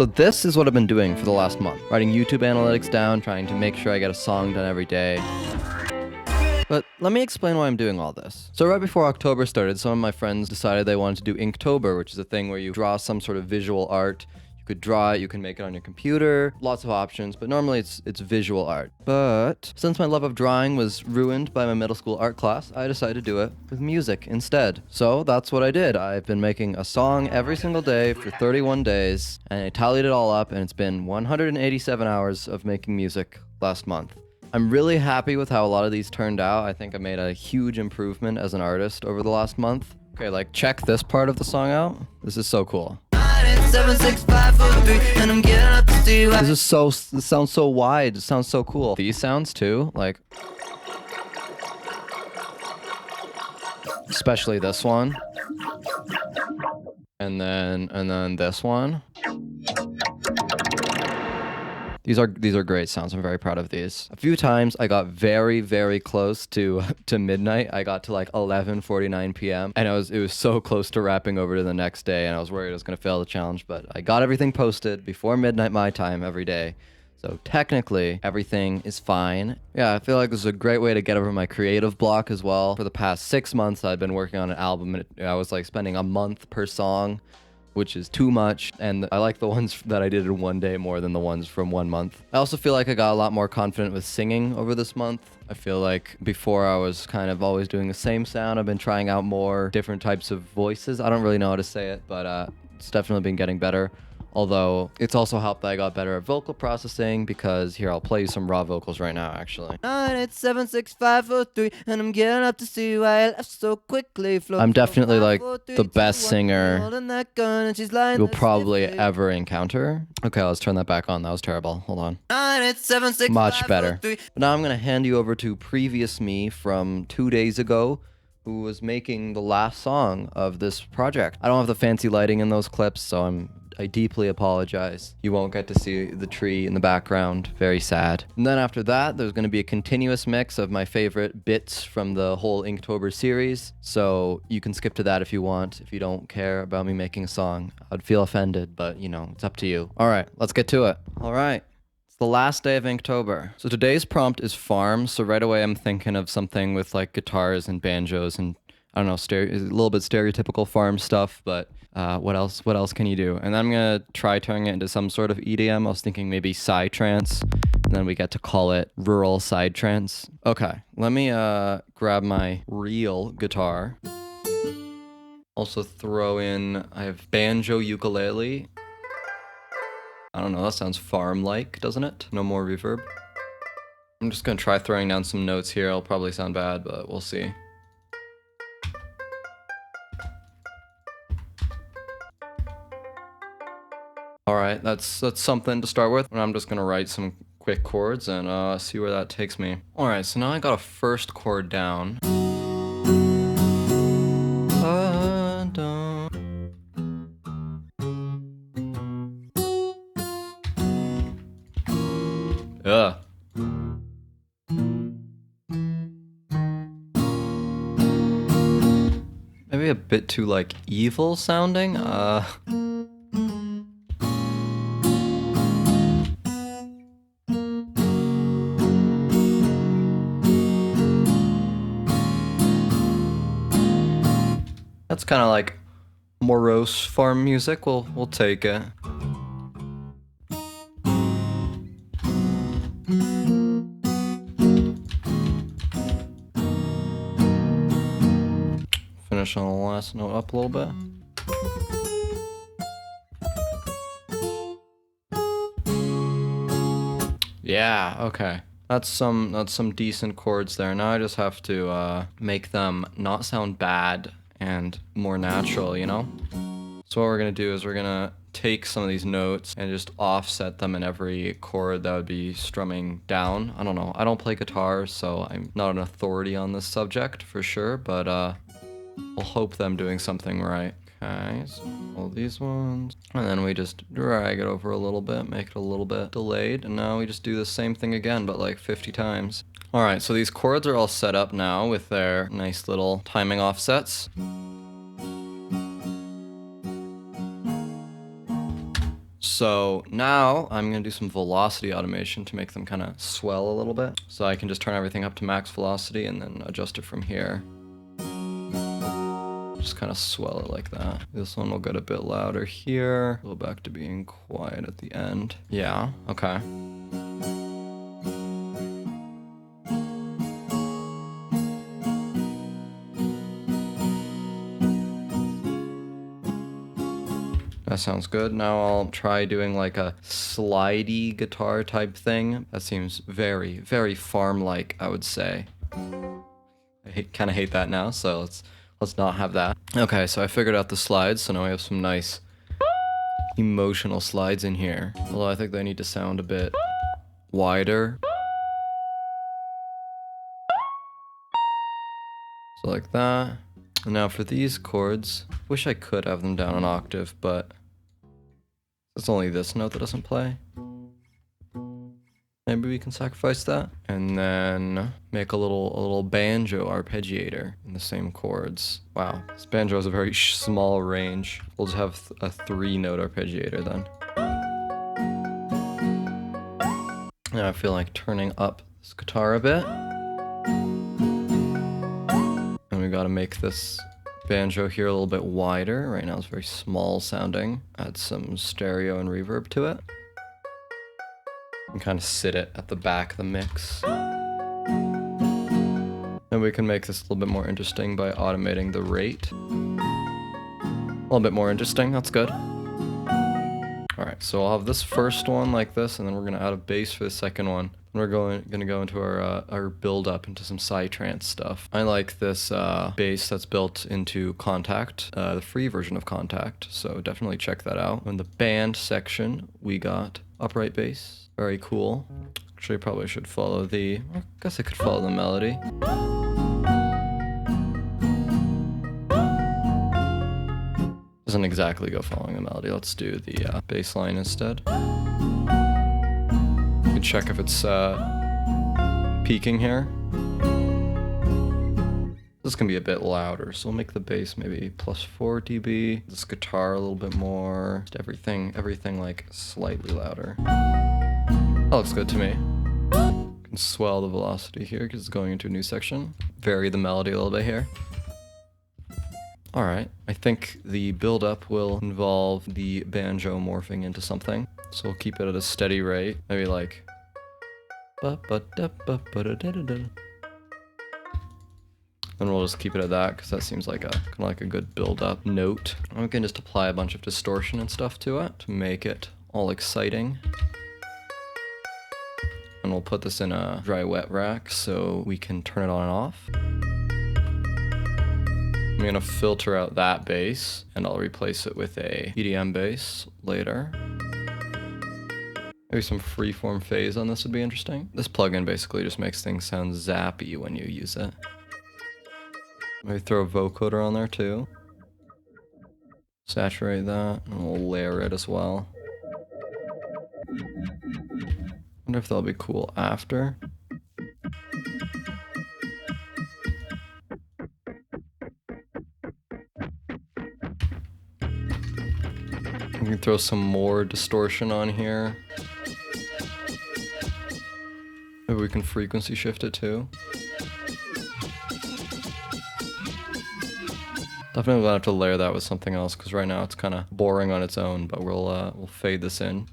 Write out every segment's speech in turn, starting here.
So this is what I've been doing for the last month. Writing YouTube analytics down, trying to make sure I get a song done every day. But let me explain why I'm doing all this. So right before October started, some of my friends decided they wanted to do Inktober, which is a thing where you draw some sort of visual art. You could draw it, you can make it on your computer, lots of options, but normally it's visual art. But since my love of drawing was ruined by my middle school art class, I decided to do it with music instead. So that's what I did. I've been making a song every single day for 31 days, and I tallied it all up, and it's been 187 hours of making music last month. I'm really happy with how a lot of these turned out. I think I made a huge improvement as an artist over the last month. Okay, like check this part of the song out. This is so cool. 7, 6, 5, 4, 3, and I'm getting up to see you. This sounds so wide. It sounds so cool. These sounds too, like especially this one. And then this one. These are great sounds. I'm very proud of these. A few times I got very, very close to midnight. I got to like 11:49 p.m. and it was so close to wrapping over to the next day, and I was worried I was gonna fail the challenge, but I got everything posted before midnight my time every day. So technically everything is fine. Yeah, I feel like this is a great way to get over my creative block as well. For the past 6 months I've been working on an album, and I was like spending a month per song, which is too much, and I like the ones that I did in one day more than the ones from 1 month. I also feel like I got a lot more confident with singing over this month. I feel like before I was kind of always doing the same sound. I've been trying out more different types of voices. I don't really know how to say it, but it's definitely been getting better. Although it's also helped that I got better at vocal processing, because here, I'll play you some raw vocals right now, actually. 9, 8, 7, 6, 5, 4, 3, and I'm getting up to see why I left so quickly. I'm definitely like the best singer you'll probably ever encounter. Okay, let's turn that back on. That was terrible. Hold on. 9, 8, 7, 6, much better. But now I'm gonna hand you over to previous me from 2 days ago, who was making the last song of this project. I don't have the fancy lighting in those clips, so I deeply apologize. You won't get to see the tree in the background. Very sad. And then after that, there's going to be a continuous mix of my favorite bits from the whole Inktober series. So you can skip to that if you want, if you don't care about me making a song. I'd feel offended, but you know, it's up to you. All right, let's get to it. All right. It's the last day of Inktober. So today's prompt is farm. So right away I'm thinking of something with like guitars and banjos and I don't know, a little bit stereotypical farm stuff, but what else can you do? And then I'm gonna try turning it into some sort of EDM. I was thinking maybe psytrance, and then we get to call it rural psytrance. Okay, let me grab my real guitar. Also throw in, I have banjo ukulele. I don't know, that sounds farm-like, doesn't it? No more reverb. I'm just gonna try throwing down some notes here. It'll probably sound bad, but we'll see. All right, that's something to start with. And I'm just gonna write some quick chords and see where that takes me. All right, so now I got a first chord down. Ugh. Maybe a bit too like evil sounding. That's kind of like morose farm music. We'll take it. Finish on the last note up a little bit. Yeah, okay. That's some decent chords there. Now I just have to make them not sound bad and more natural, you know? So what we're gonna do is we're gonna take some of these notes and just offset them in every chord that would be strumming down. I don't know, I don't play guitar, so I'm not an authority on this subject for sure, but we'll hope that I'm doing something right. Okay, so all these ones, and then we just drag it over a little bit, make it a little bit delayed, and now we just do the same thing again, but like 50 times. All right, so these chords are all set up now with their nice little timing offsets. So now I'm gonna do some velocity automation to make them kind of swell a little bit. So I can just turn everything up to max velocity and then adjust it from here. Just kind of swell it like that. This one will get a bit louder here. Go back to being quiet at the end. Yeah, okay. That sounds good. Now I'll try doing like a slidey guitar type thing. That seems very, very farm-like, I would say. I kind of hate that now, so let's not have that. Okay, so I figured out the slides, so now we have some nice emotional slides in here. Although I think they need to sound a bit wider. So like that. And now for these chords, wish I could have them down an octave, but it's only this note that doesn't play. Maybe we can sacrifice that. And then make a little banjo arpeggiator in the same chords. Wow, this banjo has a very small range. We'll just have a 3-note arpeggiator then. Now I feel like turning up this guitar a bit. And we gotta make this banjo here a little bit wider. Right now it's very small sounding. Add some stereo and reverb to it. And kind of sit it at the back of the mix. And we can make this a little bit more interesting by automating the rate. A little bit more interesting, that's good. Alright, so I'll have this first one like this, and then we're gonna add a bass for the second one. And we're gonna go into our build up into some psytrance stuff. I like this bass that's built into Contact, the free version of Contact, so definitely check that out. In the band section, we got upright bass, very cool. Actually, probably should follow I guess I could follow the melody. Doesn't exactly go following the melody. Let's do the bass line instead. Check if it's peaking here. This can be a bit louder, so we'll make the bass maybe +4 dB. This guitar a little bit more. Just everything like slightly louder. That looks good to me. Can swell the velocity here because it's going into a new section. Vary the melody a little bit here. Alright, I think the build-up will involve the banjo morphing into something. So we'll keep it at a steady rate. Maybe like... Then we'll just keep it at that because that seems like kind of like a good build-up note. And we can just apply a bunch of distortion and stuff to it to make it all exciting. And we'll put this in a dry wet rack so we can turn it on and off. I'm gonna filter out that bass and I'll replace it with a EDM bass later. Maybe some freeform phase on this would be interesting. This plugin basically just makes things sound zappy when you use it. Maybe throw a vocoder on there too. Saturate that, and we'll layer it as well. Wonder if that'll be cool after. We can throw some more distortion on here. Maybe we can frequency shift it too. Definitely gonna have to layer that with something else because right now it's kind of boring on its own, but we'll fade this in.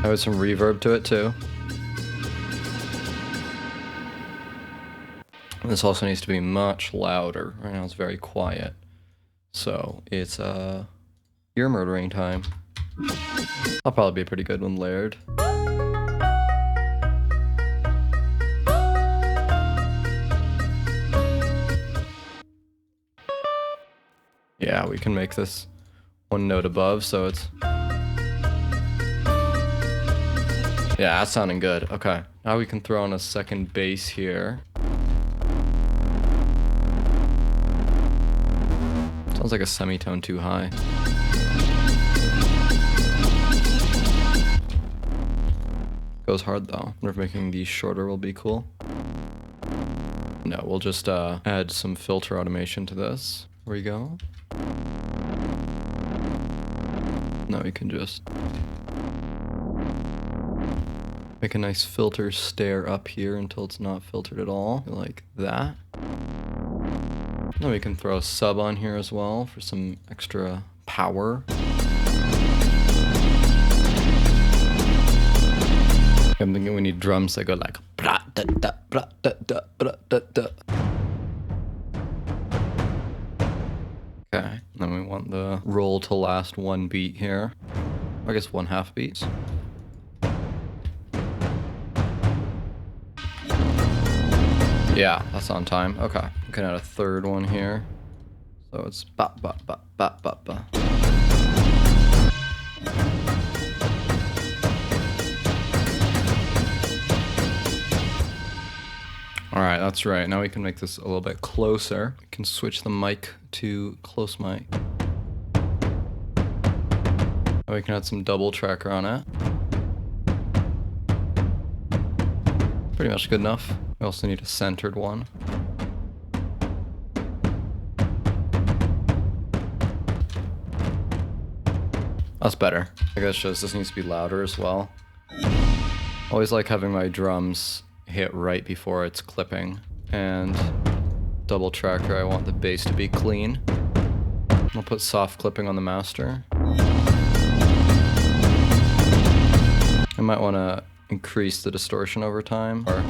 Add some reverb to it too. This also needs to be much louder. Right now it's very quiet. So it's ear murdering time. I'll probably be pretty good when layered. Yeah, we can make this one note above, so it's... Yeah, that's sounding good. Okay, now we can throw on a second bass here. Sounds like a semitone too high. Goes hard though. I wonder if making these shorter will be cool. no, we'll just add some filter automation to this. Here we go. Now we can just make a nice filter stare up here until it's not filtered at all, like that. Then we can throw a sub on here as well for some extra power. I'm thinking we need drums that go like blah, da, da, blah, da, da, blah, da, da. Okay, then we want the roll to last 1 beat here. I guess 1/2 beats. Yeah, that's on time. Okay, we can add a third one here. So it's ba ba ba ba ba ba. All right, that's right. Now we can make this a little bit closer. We can switch the mic to close mic. Now we can add some double tracker on it. Pretty much good enough. We also need a centered one. That's better. I guess shows this needs to be louder as well. Always like having my drums hit right before it's clipping. And double tracker, I want the bass to be clean. I'll put soft clipping on the master. I might want to increase the distortion over time. Or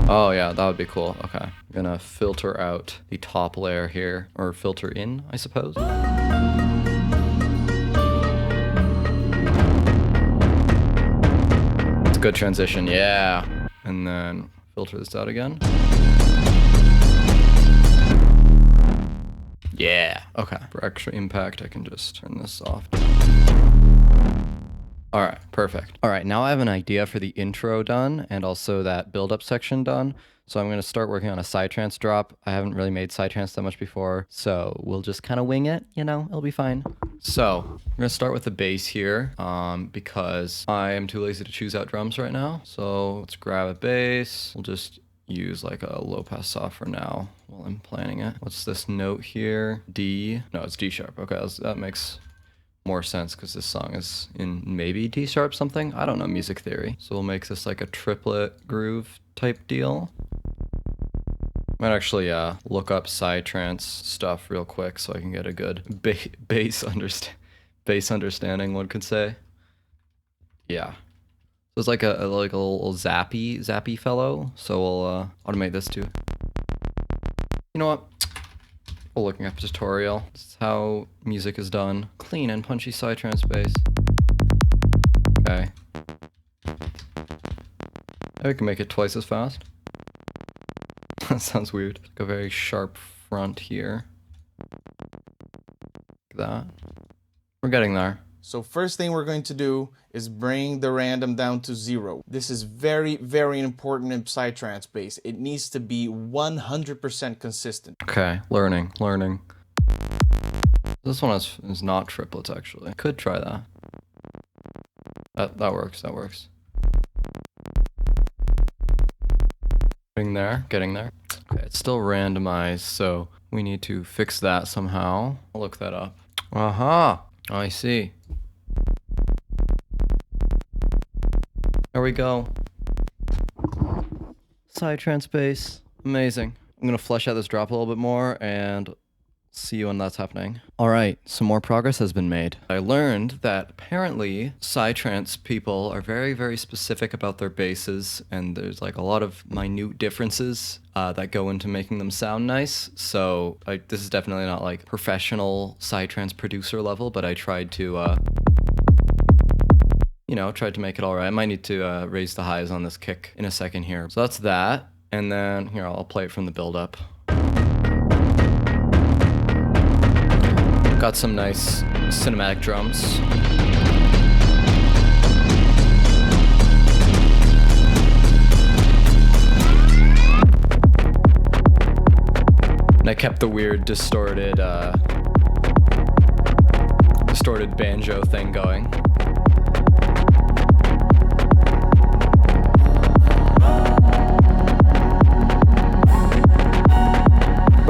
oh yeah, that would be cool. Okay, I'm gonna filter out the top layer here, or filter in, I suppose. It's a good transition, yeah. And then filter this out again. Yeah, okay. For extra impact, I can just turn this off. All right, perfect. All right, now I have an idea for the intro done and also that build-up section done. So I'm gonna start working on a psytrance drop. I haven't really made psytrance that much before, so we'll just kind of wing it, you know, it'll be fine. So I'm gonna start with the bass here because I am too lazy to choose out drums right now. So let's grab a bass. We'll just use like a low pass soft for now while I'm planning it. What's this note here? D, no, it's D sharp. Okay, that makes more sense because this song is in maybe D sharp something. I don't know music theory. So we'll make this like a triplet groove type deal. Might actually look up psytrance stuff real quick so I can get a good bass understanding, one could say. Yeah. So it's like a little zappy fellow. So we'll automate this too. You know what? We're looking up a tutorial. This is how music is done. Clean and punchy psytrance bass. Okay. Maybe we can make it twice as fast. That sounds weird. Like a very sharp front here. Like that. We're getting there. So first thing we're going to do is bring the random down to 0. This is very, very important in psytrance bass. It needs to be 100% consistent. Okay, learning. This one is not triplets actually. Could try that. That works. Getting there. Okay, it's still randomized, so we need to fix that somehow. I'll look that up. Aha! I see. There we go. Psytrance bass. Amazing. I'm gonna flesh out this drop a little bit more and see you when that's happening. All right, some more progress has been made. I learned that apparently psytrance people are very, very specific about their basses, and there's like a lot of minute differences that go into making them sound nice. So this is definitely not like professional psytrance producer level, but I tried to, tried to make it all right. I might need to raise the highs on this kick in a second here. So that's that. And then here, I'll play it from the build-up. Got some nice cinematic drums. And I kept the weird distorted banjo thing going.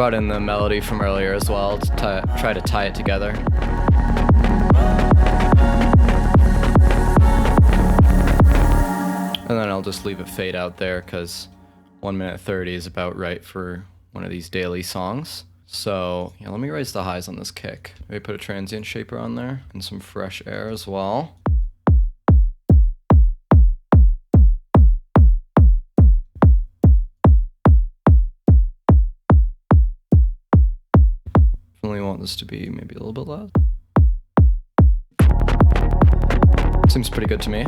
Brought in the melody from earlier as well to try to tie it together. And then I'll just leave it fade out there because 1 minute 30 is about right for one of these daily songs. So yeah, let me raise the highs on this kick. Maybe put a transient shaper on there and some fresh air as well. Definitely want this to be maybe a little bit loud. Seems pretty good to me.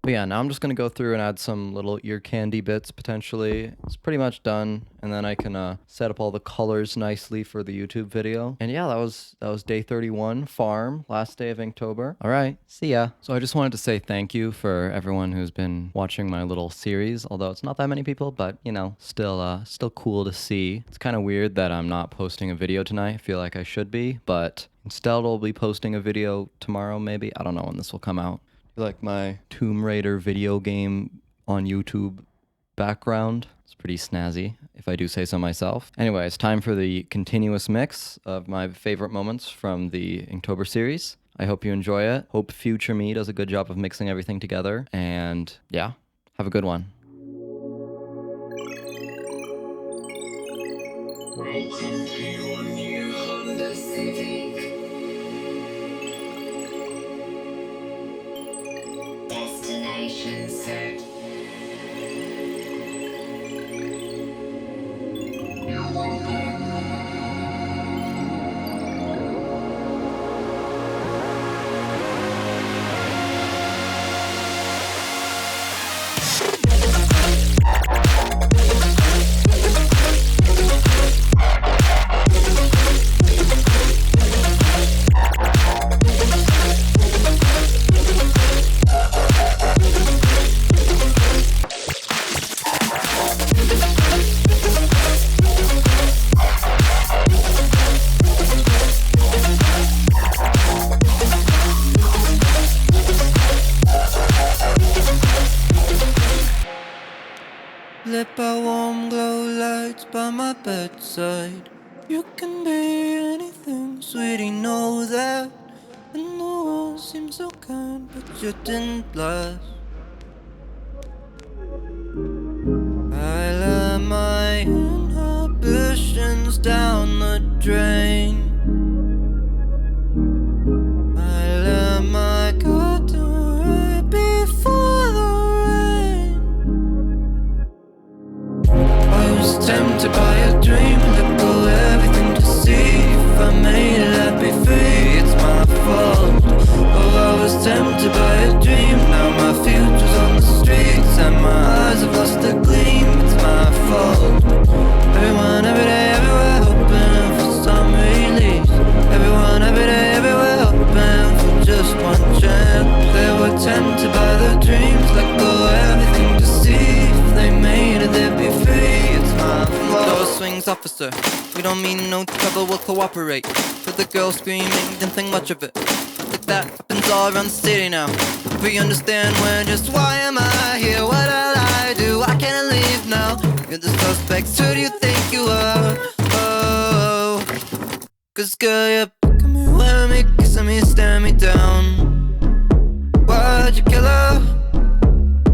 But yeah, now I'm just gonna go through and add some little ear candy bits potentially. It's pretty much done, and then I can set up all the colors nicely for the YouTube video. And yeah, that was day 31, farm, last day of Inktober. All right, see ya. So I just wanted to say thank you for everyone who's been watching my little series, although it's not that many people, but you know, still cool to see. It's kind of weird that I'm not posting a video tonight. I feel like I should be, but instead I'll be posting a video tomorrow maybe. I don't know when this will come out. Like my Tomb Raider video game on YouTube background. It's pretty snazzy, if I do say so myself. Anyway, it's time for the continuous mix of my favorite moments from the Inktober series. I hope you enjoy it. Hope future me does a good job of mixing everything together. And yeah, have a good one. Welcome to your new Honda Civic. Destination set. Lit by warm glow lights by my bedside. You can be anything, sweetie, know that. And the world seems so kind, but you didn't last. I let my inhibitions down the drain. I let my guard down right before the rain. I was tempted by a dream, let go of everything to see. If I made it, I'd be free, it's my fault. Oh, I was tempted by a dream, now my future's on the streets, and my eyes have lost their gleam, it's my fault. Everyone, every day, everywhere, hoping for some release. Everyone, every day, everywhere, hoping for just one chance. They were tempted by their dreams, let go of everything to see. If they made it, they'd be free, it's my fault. Door swings, officer, we don't mean no trouble, we'll cooperate. For the girl screaming, didn't think much of it. Like that happens all around the city now. We understand when just why am I here? What did I do? Why can't I leave now? You're the suspects, who do you think you are? Oh, cause girl, you're picking me, wearing me, kissing me, staring me down. Why'd you kill her?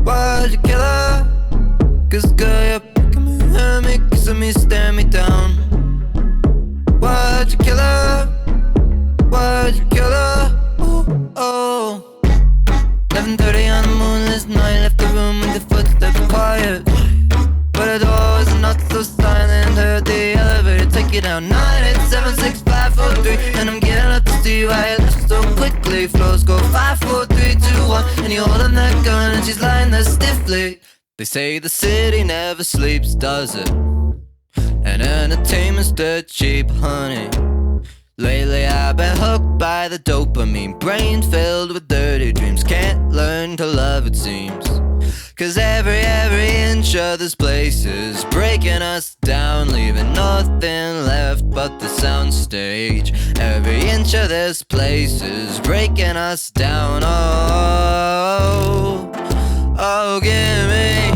Why'd you kill her? Cause girl, you're picking me, wearing me, kissing me, staring me down. Why'd you kill her? Why'd you kill her? Oh, oh. 11:30 on a moonless night, left the room with the footsteps quiet. But the door was not so silent, heard the elevator take you down. 9876543, and I'm getting up to see why you left so quickly. Floors go 5, 4, 3, 2, 1, and you're holding that gun and she's lying there stiffly. They say the city never sleeps, does it? And entertainment's dirt cheap, honey. Lately I've been hooked by the dopamine, brain filled with dirty dreams. Can't learn to love, it seems. Cause every inch of this place is breaking us down, leaving nothing left but the soundstage. Every inch of this place is breaking us down. Oh, oh, give me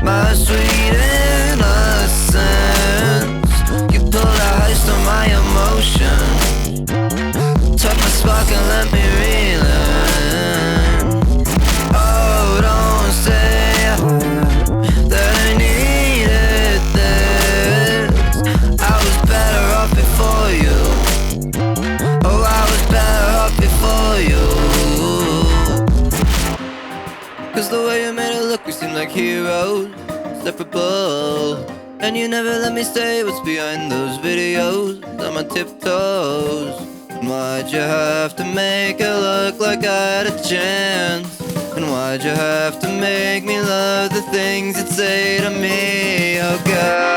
my sweet and heroes, separable. And you never let me say what's behind those videos. On my tiptoes. And why'd you have to make it look like I had a chance? And why'd you have to make me love the things you'd say to me? Oh God.